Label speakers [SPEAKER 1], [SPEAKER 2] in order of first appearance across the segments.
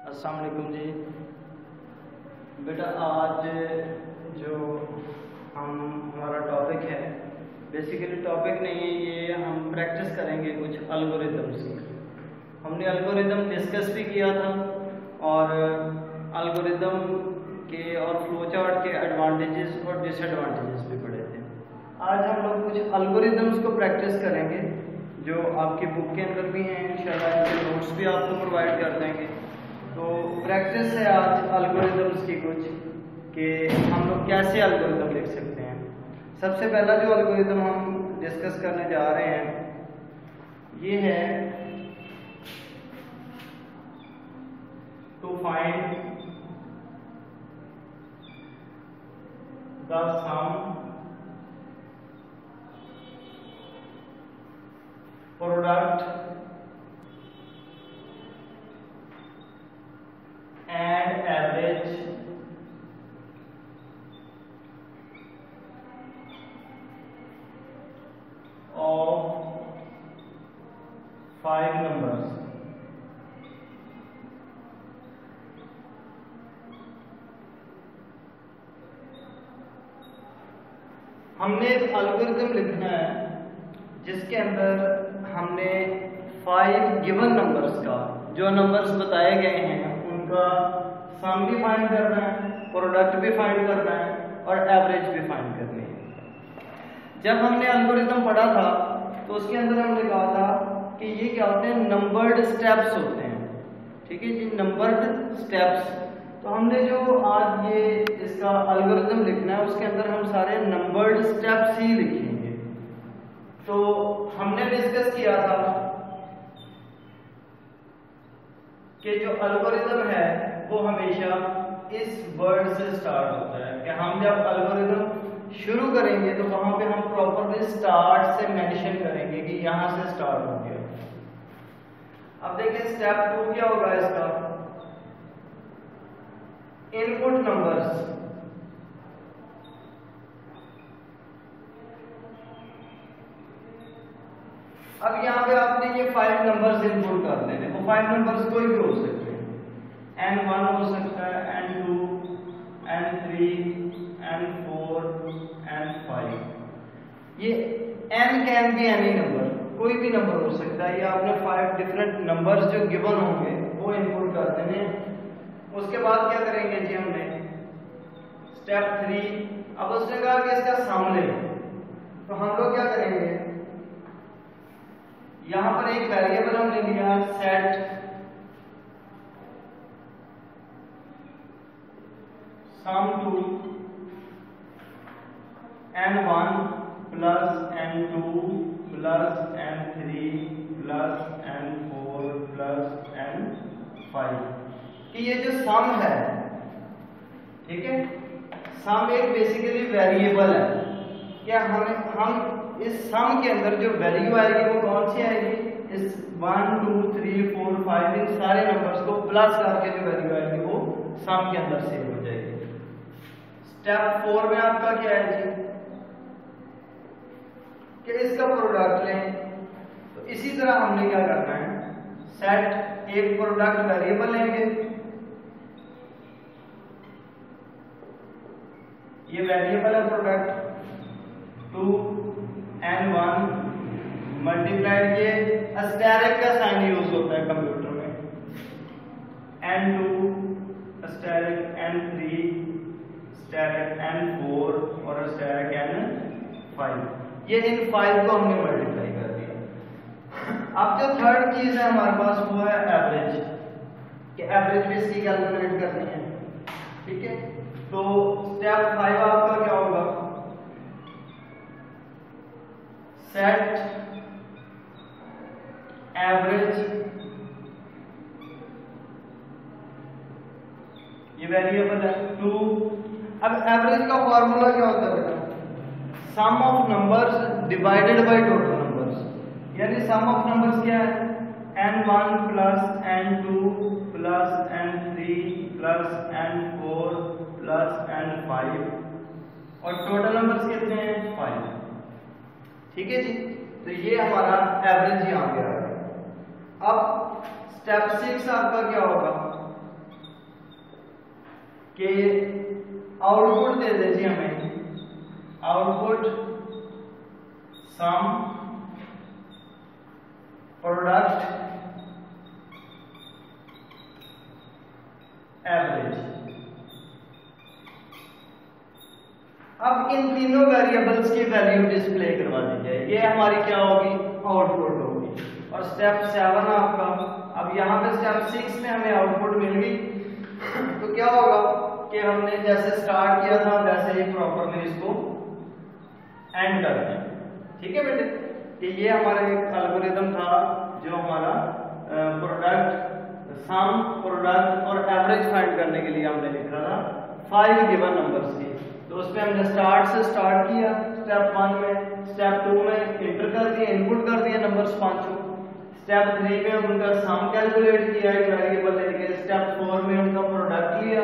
[SPEAKER 1] अस्सलाम वालेकुम जी। बेटा आज जो हमारा टॉपिक है, बेसिकली टॉपिक नहीं है ये, हम प्रैक्टिस करेंगे कुछ एल्गोरिदम्स की। हमने एल्गोरिदम डिस्कस भी किया था और एल्गोरिदम के और फ्लोचार्ट के एडवांटेजेस और डिसएडवांटेजेस भी पढ़े थे। आज हम लोग कुछ एल्गोरिदम्स को प्रैक्टिस करेंगे जो आपकी बुक के अंदर भी हैं, इंशाल्लाह इनके नोट्स भी आपको प्रोवाइड कर देंगे। तो प्रैक्टिस है आज एल्गोरिदम्स की कुछ, कि हम लोग कैसे एल्गोरिदम लिख सकते हैं। सबसे पहला जो एल्गोरिदम हम डिस्कस करने जा रहे हैं ये है to find the sum product and average of 5 numbers। हमने एक एल्गोरिथम लिखना है जिसके अंदर हमने 5 गिवन नंबर्स का, जो नंबर्स बताए गए हैं उनका सम भी फाइंड करना है, प्रोडक्ट भी फाइंड करना है और एवरेज भी फाइंड करनी है। जब हमने एल्गोरिथम पढ़ा था तो उसके अंदर हमने कहा था कि ये क्या होते हैं, नंबर्ड स्टेप्स होते हैं। ठीक है जी, नंबर्ड स्टेप्स। तो हमने जो आज ये इसका एल्गोरिथम लिखना है उसके अंदर हम सारे नंबर्ड स्टेप्स ही लिखेंगे। तो हमने डिस्कस किया था कि जो एल्गोरिथम है वो हमेशा इस वर्ड से स्टार्ट होता है, कि हम जब एल्गोरिथम शुरू करेंगे तो वहां पे हम प्रॉपरली स्टार्ट से मेंशन करेंगे कि यहां से स्टार्ट हो गया। अब देखिए स्टेप 2 क्या होगा इसका, इनपुट नंबर्स। अब यहाँ पे आपने ये 5 नंबर्स इनपुट कर देने। वो 5 नंबर्स कोई भी हो सकते हैं, n1 हो सकता है, n2, n3, n4, n5। ये n can be any number, कोई भी नंबर हो सकता है। ये आपने 5 डिफरेंट नंबर्स जो गिवन होंगे वो इनपुट कर देने। उसके बाद क्या करेंगे जी, हमने स्टेप 3। अब उसने कहा कि इसका सम ले, तो हम लोग क्या करेंगे, यहां पर एक वेरिएबल हमने लिया set sum to n1 plus n2 plus n3 plus n4 plus n5। कि ये जो सम है, ठीक है, सम एक बेसिकली वेरिएबल है। क्या हम इस सम के अंदर जो वैल्यू आएगी वो कौन सी आएगी, इस 1 2 3 4 5 इन सारे नंबर्स को प्लस करके जो वैल्यू आएगी वो सम के अंदर सेव हो जाएगी। स्टेप 4 में आपका क्या है जी, कि इसका प्रोडक्ट लें। तो इसी तरह हमने क्या करना है, सेट एक प्रोडक्ट वेरिएबल लेंगे, ये वेरिएबल है प्रोडक्ट, टू n1 मल्टीप्लाइड, ये एस्टेरिक का साइन यूज होता है कंप्यूटर में, n2 asterisk, n3 asterisk, n4 और एस्टेरिक n5। ये इन 5 को हमने मल्टीप्लाई कर दिया। अब जो थर्ड चीज है हमारे पास वो है एवरेज, कि एवरेज भी इसकी कैलकुलेट करनी है। ठीक है, तो स्टेप 5 आपका क्या होगा, सेट एवरेज, ये वेरिएबल है 2। अब एवरेज का फॉर्मूला क्या होता है बेटा, sum of numbers divided by total numbers. यानी सम ऑफ नंबर्स क्या है, n1 plus n2 plus n3 plus n4 plus n5 और टोटल नंबर्स कितने हैं, 5। ठीक है जी, तो ये हमारा एवरेज यहाँ पे आ गया। अब स्टेप 6 आपका क्या होगा, कि आउटपुट दे दीजिए हमें, आउटपुट सम प्रोडक्ट एवरेज। अब इन तीनों वेरिएबल्स की वैल्यू डिस्प्ले करवा दी जाए, ये हमारी क्या होगी, आउटपुट होगी। और स्टेप 7 आपका, अब यहाँ पे स्टेप 6 में हमें आउटपुट मिल गई, तो क्या होगा कि हमने जैसे स्टार्ट किया था वैसे ही प्रॉपरली इसको एंड कर दें। ठीक है बेटे, कि ये हमारा एक एल्गोरिथम था जो हमारा प्रोडक्ट, सम, प्रोडक्ट और एवरेज फाइंड करने के लिए हमने लिखा था 5 गिवन नंबर्स की। तो उसमें हमने स्टार्ट से स्टार्ट किया स्टेप 1 में, स्टेप 2 में इंटर कर दिया, इनपुट कर दिया नंबर्स 5, स्टेप 3 में उनका सम कैलकुलेट किया एक वेरिएबल लेके, स्टेप 4 में उनका प्रोडक्ट लिया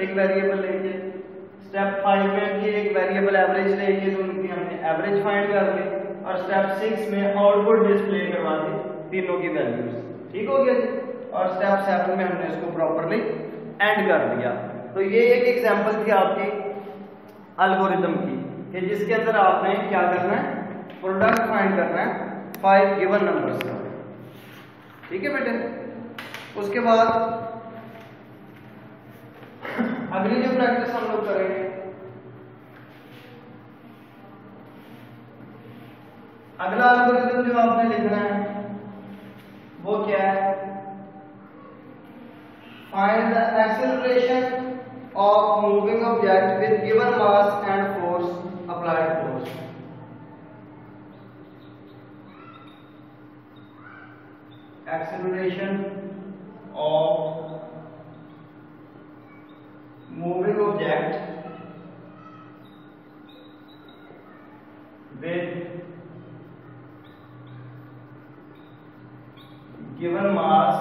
[SPEAKER 1] एक वेरिएबल लेके, स्टेप 5 में कि एक वेरिएबल एवरेज लेके तो उनकी हमने एवरेज फाइंड कर ली, और स्टेप 6 में आउटपुट डिस्प्ले करवा दी तीनों की वैल्यूज। ठीक हो गया जी। और स्टेप 7 में हमने इसको प्रॉपरली एंड कर दिया। तो ये एक एग्जांपल थी आपकी एल्गोरिथम की, कि जिसके अंदर आपने क्या करना है, प्रोडक्ट फाइंड करना है 5 गिवन नंबर्स का। ठीक है बेटे, उसके बाद अगली जो प्रैक्टिस हम लोग करेंगे, अगला एल्गोरिथम जो आपने लिखना है वो क्या है, find the acceleration of moving object with given mass and force, applied force। Acceleration of moving object with given mass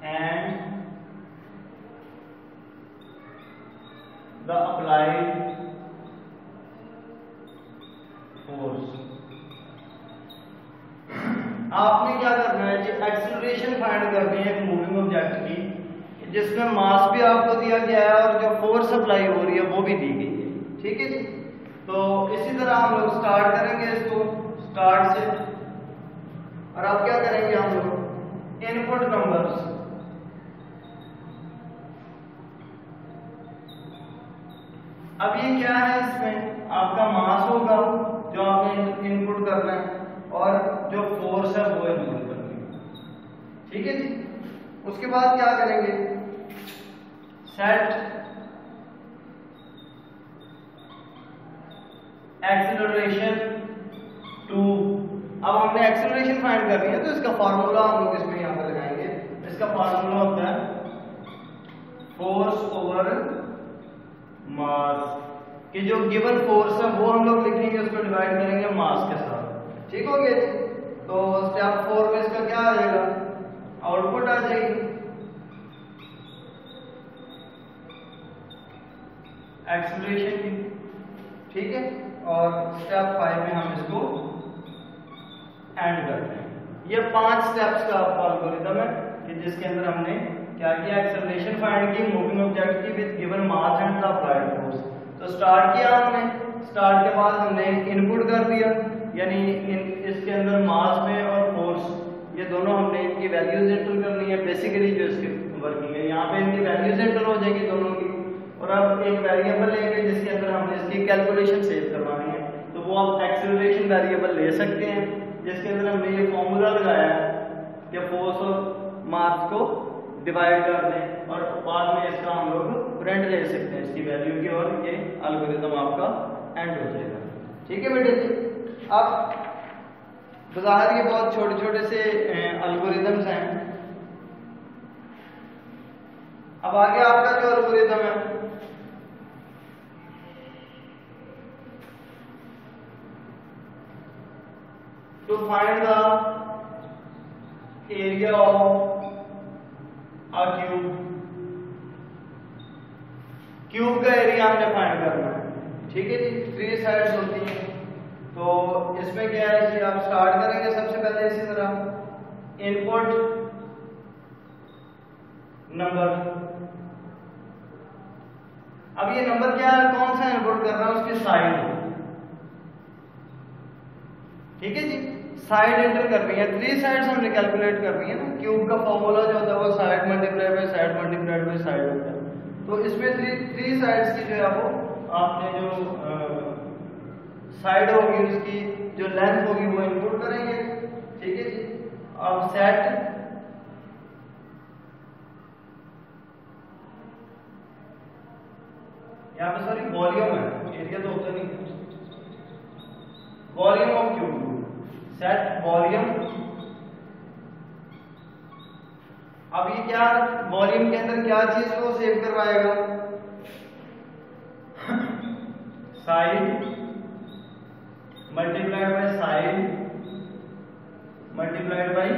[SPEAKER 1] and the applied force। आपने क्या करना है जी, एक्सेलरेशन फाइंड करनी है एक मूविंग ऑब्जेक्ट की, जिसमें मास भी आपको दिया गया है और जो फोर्स अप्लाई हो रही है वो भी दी गई है। ठीक है जी। तो इसी तरह हम लोग स्टार्ट करेंगे इसको, स्टार्ट से, और अब क्या करेंगे हम लोग, इनपुट नंबर्स, अब ये क्या है, इसमें आपका मास होगा जो आपने इनपुट करना है और जो फोर्स है वो इनपुट करनी है। ठीक है जी। उसके बाद क्या करेंगे, सेट एक्सेलरेशन टू। अब हमने एक्सेलरेशन फाइंड करनी है तो इसका फार्मूला हम लोग इसमें यहां पर लगाएंगे। इसका फार्मूला होता है फोर्स ओवर मास, कि जो गिवन फोर्स है वो हम लोग लिखेंगे, उसको डिवाइड करेंगे मास के साथ। ठीक हो गया। तो स्टेप 4 में इसका क्या आ जाएगा, आउटपुट आ जाएगी एक्सेलरेशन की। ठीक है। और स्टेप 5 में हम इसको एंड करते हैं। ये 5 स्टेप्स का आपका एल्गोरिथम है कि जिसके अंदर हमने क्या किया, एक्सेलरेशन फाइंड की मूविंग ऑब्जेक्ट की with given mass and the applied force. तो स्टार्ट किया हमने, स्टार्ट के बाद हमने इनपुट कर दिया, यानी इसके अंदर मास में और फोर्स ये दोनों हमने इनकी वैल्यूज एंटर करनी है। बेसिकली जो इसकी वर्किंग है, यहाँ पे इनकी वैल्यूज एंटर हो जाएगी दोनों की। और अब एक वेरिएबल लेंगे जिसके अंदर हमने इसकी कैलकुलेशन सेव करवानी है, तो वो आप एक्सेलरेशन वेरिएबल ले सकते हैं, जिसके अंदर हमने ये फॉर्मूला लगाया है कि फोर्स और मास को डिवाइड कर दें और बाद में इसका हम लोग प्रिंट ले सकते हैं इसकी वैल्यू की, और ये एल्गोरिथम आपका एंड हो जाएगा। ठीक है बेटे जी। अब बाहर ये बहुत छोटे छोटे से एल्गोरिथम्स हैं। अब आगे आपका जो एल्गोरिथम है, to find the area of a cube, cube का एरिया हमने फाइंड करना है। ठीक है जी। 3 साइड्स होती हैं, तो इसमें क्या है जी, आप स्टार्ट करेंगे सबसे पहले इसी तरह, इनपुट नंबर। अब ये नंबर क्या है, कौन सा इनपुट कर रहा है, उसकी साइड, ठीक है जी, साइड एंटर कर रही है। 3 साइड्स हमने कैलकुलेट कर रही है ना, क्यूब का फॉर्मूला जो होता है वो side multiplied by side multiplied by side होता है। तो इसमें 3 साइड्स की जो है वो आपने जो साइड होगी उसकी जो लेंथ होगी वो इनपुट करेंगे, ठीक है जी। अब सेट यहाँ पे सॉरी वॉल्यूम है, एरिया तो होता नहीं, volume of cube, set volume. अब ये क्या वॉल्यूम के अंदर क्या चीज को सेव करवाएगा, side multiplied by side multiplied by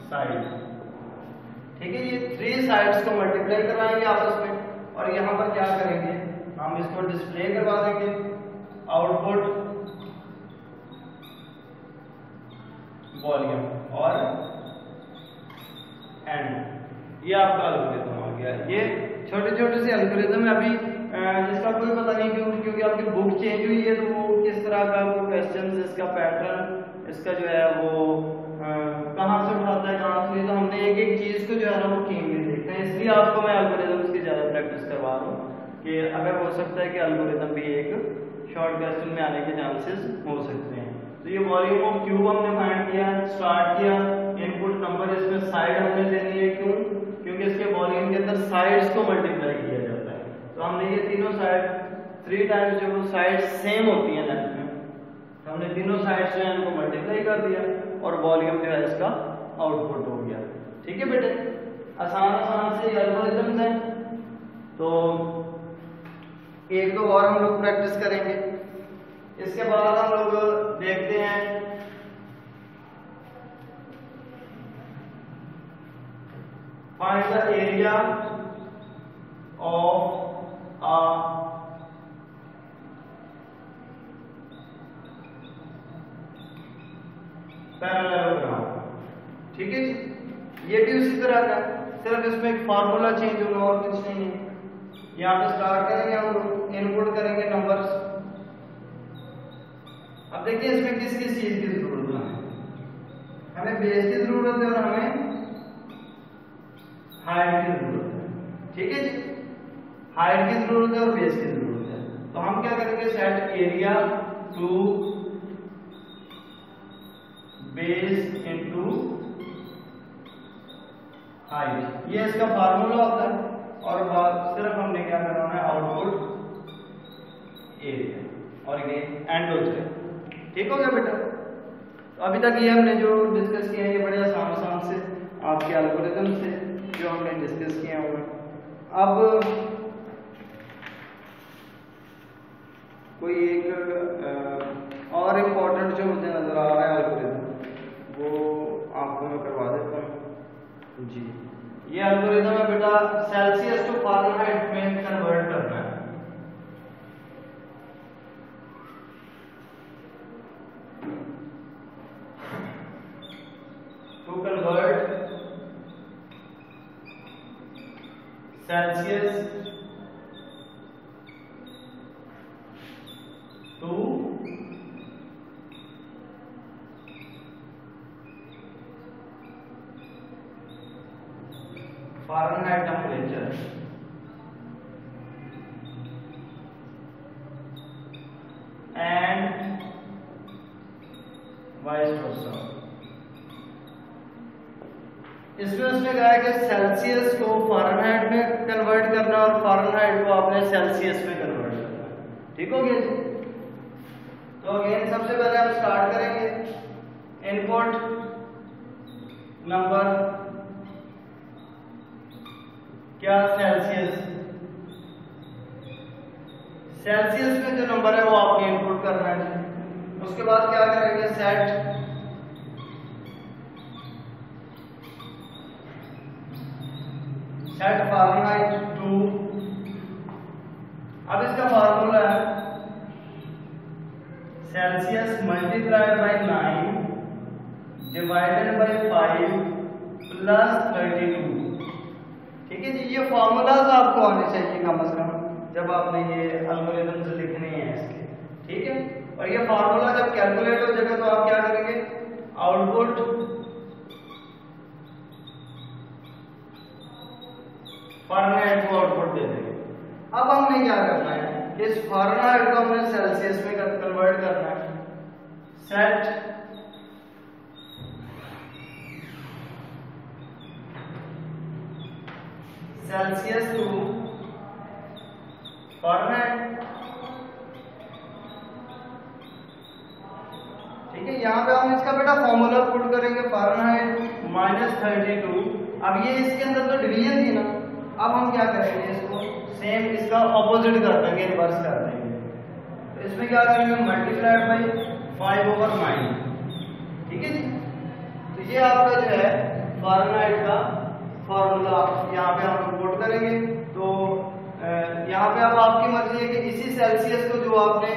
[SPEAKER 1] side, ठीक है। ये 3 साइड्स को मल्टीप्लाई करवाएंगे आपस में, और यहां पर क्या करेंगे, हम इसको डिस्प्ले करवा देंगे, आउटपुट वॉल्यूम और एंड। ये आपका एल्गोरिथम आ गया। ये छोटे छोटे से एल्गोरिथम है, अभी जिसका कोई पता नहीं क्योंकि आपकी बुक चेंज हुई है, तो वो किस तरह का वो क्वेश्चन, इसका पैटर्न, इसका जो है वो कहाँ से उठाता है कहाँ से, तो हमने एक एक चीज को जो है ना वो कीमली देखते हैं, इसलिए आपको मैं एल्गोरिथम्स की ज्यादा प्रैक्टिस करवा रहा हूँ कि अगर हो सकता है कि एल्गोरिथम भी एक शॉर्ट क्वेश्चन में आने के चांसेस हो सकते हैं। तो ये वॉल्यूम ऑफ क्यूब हमने फाइंड किया, स्टार्ट किया, इनपुट नंबर इसमें साइड हमने लेनी है, क्यों, क्योंकि इसके वॉल्यूम के अंदर साइड्स को मल्टीप्लाई किया जाता है। तो हमने ये तीनों साइड 3 टाइम्स जो साइड सेम होती है लेंथ में, तो हमने तीनों साइड्स जो है इनको मल्टीप्लाई कर दिया और वॉल्यूम जो है इसका आउटपुट हो गया, ठीक है बेटे। आसान से एल्गोरिथम्स हैं, तो एक दो और हम लोग प्रैक्टिस करेंगे। इसके बाद हम लोग देखते हैं find the area of a parallelogram, ठीक है जी। ये भी उसी तरह का, सिर्फ इसमें एक फार्मूला चेंज होगा और कुछ नहीं है। यहाँ पे स्टार्ट करेंगे, हम इनपुट करेंगे नंबर्स। अब देखिए इसमें किस किस चीज की जरूरत है, हमें बेस की जरूरत है और हमें हाइट की जरूरत है, ठीक है जी। हाइट की जरूरत है और बेस की जरूरत है, तो हम क्या करेंगे, set area to base into height, ये इसका फार्मूला होता है। और सिर्फ हमने क्या करना है, आउटपुट एरिया, और ये एंड हो जाए, ठीक हो गया बेटा। तो अभी तक ये हमने जो डिस्कस किया है ये बड़े आसान से आपके एल्गोरिथम से जो हमने डिस्कस किया हुआ है। अब कोई एक और इम्पोर्टेंट जो मुझे नजर आ रहा है एल्गोरिथम, वो आपको मैं करवा देता हूँ जी। ये एल्गोरिथम है बेटा, सेल्सियस टू फारेनहाइट में कन्वर्ट करना है। To convert Celsius to Fahrenheit temperature, and vice versa. इसमें उसने कहा है कि सेल्सियस को फारेनहाइट में कन्वर्ट करना और फारेनहाइट को आपने सेल्सियस में कन्वर्ट करना, ठीक हो गया जी। तो अगेन सबसे पहले हम स्टार्ट करेंगे, इनपुट नंबर क्या, सेल्सियस। सेल्सियस में जो नंबर है वो आपने इनपुट करना है। उसके बाद क्या करेंगे, सेट फारेनहाइट टू, अब इसका फार्मूला है Celsius multiplied by 9 divided by 5 plus 32, ठीक है जी, ये फार्मूलाज आपको आने चाहिए कम से कम जब आपने ये एल्गोरिथम्स लिखने हैं इसके, ठीक है। और ये फार्मूला जब कैलकुलेट हो जाएगा तो आप क्या करेंगे, आउटपुट फारेनहाइट को आउटपुट दे देंगे। अब हमने क्या करना है, इस फारेनहाइट को हमने सेल्सियस में कन्वर्ट करना है। सेट सेल्सियस टू फारेनहाइट, ठीक है। यहाँ पे हम इसका बेटा फॉर्मूला पुट करेंगे फारेनहाइट -32। अब ये इसके अंदर तो डिवीजन थी ना, अब हम क्या करेंगे, इसको सेम इसका ऑपोजिट कर देंगे, रिवर्स कर देंगे। तो इसमें क्या करेंगे, मल्टीप्लाइड बाई 5/9, ठीक है जी। तो ये आपका जो है फारेनहाइट का फॉर्मूला यहाँ पे हम पुट करेंगे। तो यहाँ पे अब आपकी मर्जी है कि इसी सेल्सियस को जो आपने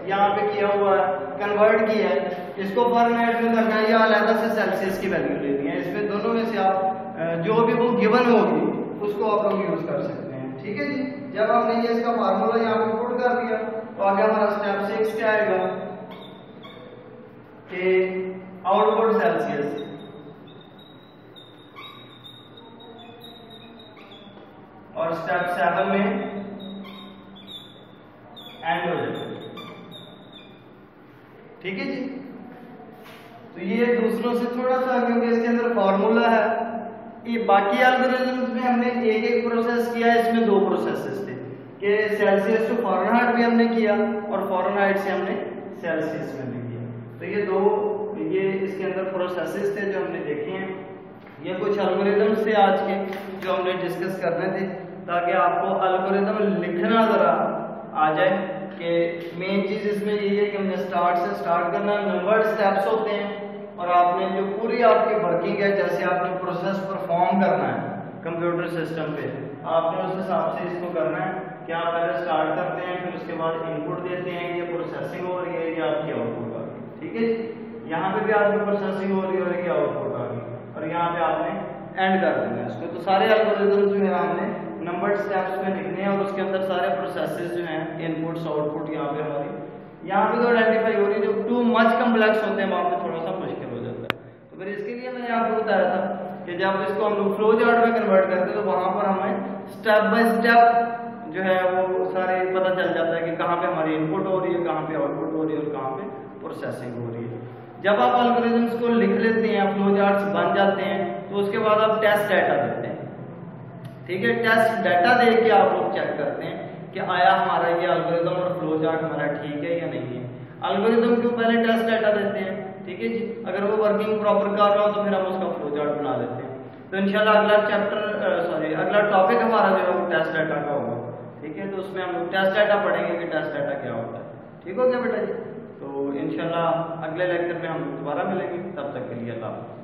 [SPEAKER 1] यहाँ पे किया हुआ है, कन्वर्ट किया है, इसको फारेनहाइट में करना है या अलग से सेल्सियस की वैल्यू लेनी है। इसमें दोनों में से आप जो भी वो गिवन होगी उसको आप लोग यूज कर सकते हैं, ठीक है जी। जब आपने ये इसका फार्मूला यहाँ पे पुट कर दिया तो आगे हमारा स्टेप 6 क्या आएगा कि आउटपुट सेल्सियस, और स्टेप 7 में एंड हो जाएगा, ठीक है जी। तो ये दूसरों से थोड़ा सा, क्योंकि इसके अंदर फॉर्मूला है, ये बाकी एल्गोरिथम्स में हमने एक एक प्रोसेस किया, इसमें दो प्रोसेसेस थे कि सेल्सियस टू फारेनहाइट भी हमने किया और फारेनहाइट से हमने सेल्सियस में भी किया। तो ये दो, ये इसके अंदर प्रोसेसेस थे जो हमने देखे हैं। ये कुछ एल्गोरिथम्स थे आज के जो हमने डिस्कस करने थे, ताकि आपको एल्गोरिथम लिखना जरा आ जाए। कि मेन चीज इसमें यही है कि हमने स्टार्ट से स्टार्ट करना, नंबर स्टेप्स होते हैं और आपने जो पूरी आपकी वर्किंग है, जैसे आपने प्रोसेस परफॉर्म करना है कंप्यूटर सिस्टम पे, आपने उस हिसाब से इसको करना है कि आप पहले स्टार्ट करते हैं, फिर उसके बाद इनपुट देते हैं, ये प्रोसेसिंग हो रही है, ये आपकी आउटपुट आ गई, ठीक है। यहाँ पे भी आपकी प्रोसेसिंग हो रही है और ये आउटपुट आ गई, और यहाँ पे आपने एंड कर देना है इसको। तो सारे एल्गोरिथम जो है हमने नंबर स्टेप्स में लिखने हैं और उसके अंदर सारे प्रोसेसेस जो हैं, इनपुट्स आउटपुट यहाँ पे हमारी यहाँ पे तो आइडेंटिफाई हो रही है। जो टू मच कम्प्लेक्स होते हैं वहाँ पे थोड़ा सा मुश्किल हो जाता है। तो फिर इसके लिए मैंने आपको बताया था कि जब इसको हम लोग फ्लो चार्ट में कन्वर्ट करते हैं तो वहाँ पर हमें स्टेप बाय स्टेप जो है वो सारे पता चल जाता है कि कहाँ पे हमारी इनपुट हो रही है, कहाँ पे आउटपुट हो रही है और कहाँ पे प्रोसेसिंग हो रही है। जब आप एल्गोरिथम्स को लिख लेते हैं, फ्लो चार्ट्स बन जाते हैं, तो उसके बाद आप टेस्ट डाटा देते हैं, ठीक है। टेस्ट डाटा दे के आप लोग चेक करते हैं कि आया हमारा ये एल्गोरिथम और फ्लो चार्ट हमारा ठीक है या नहीं है। एल्गोरिथम क्यों पहले टेस्ट डाटा देते हैं, ठीक है जी। अगर वो वर्किंग प्रॉपर कर रहा हो तो फिर हम उसका फ्लो चार्ट बना लेते हैं। तो इंशाल्लाह अगला टॉपिक हमारा जो है वो टेस्ट डाटा का होगा, ठीक है। तो उसमें हम लोग टेस्ट डाटा पढ़ेंगे कि टेस्ट डाटा क्या होता है, ठीक हो गया बेटा जी। तो इंशाल्लाह अगले लेक्चर में हम दोबारा मिलेंगे, तब तक के लिए अल्लाह हाफ़िज़।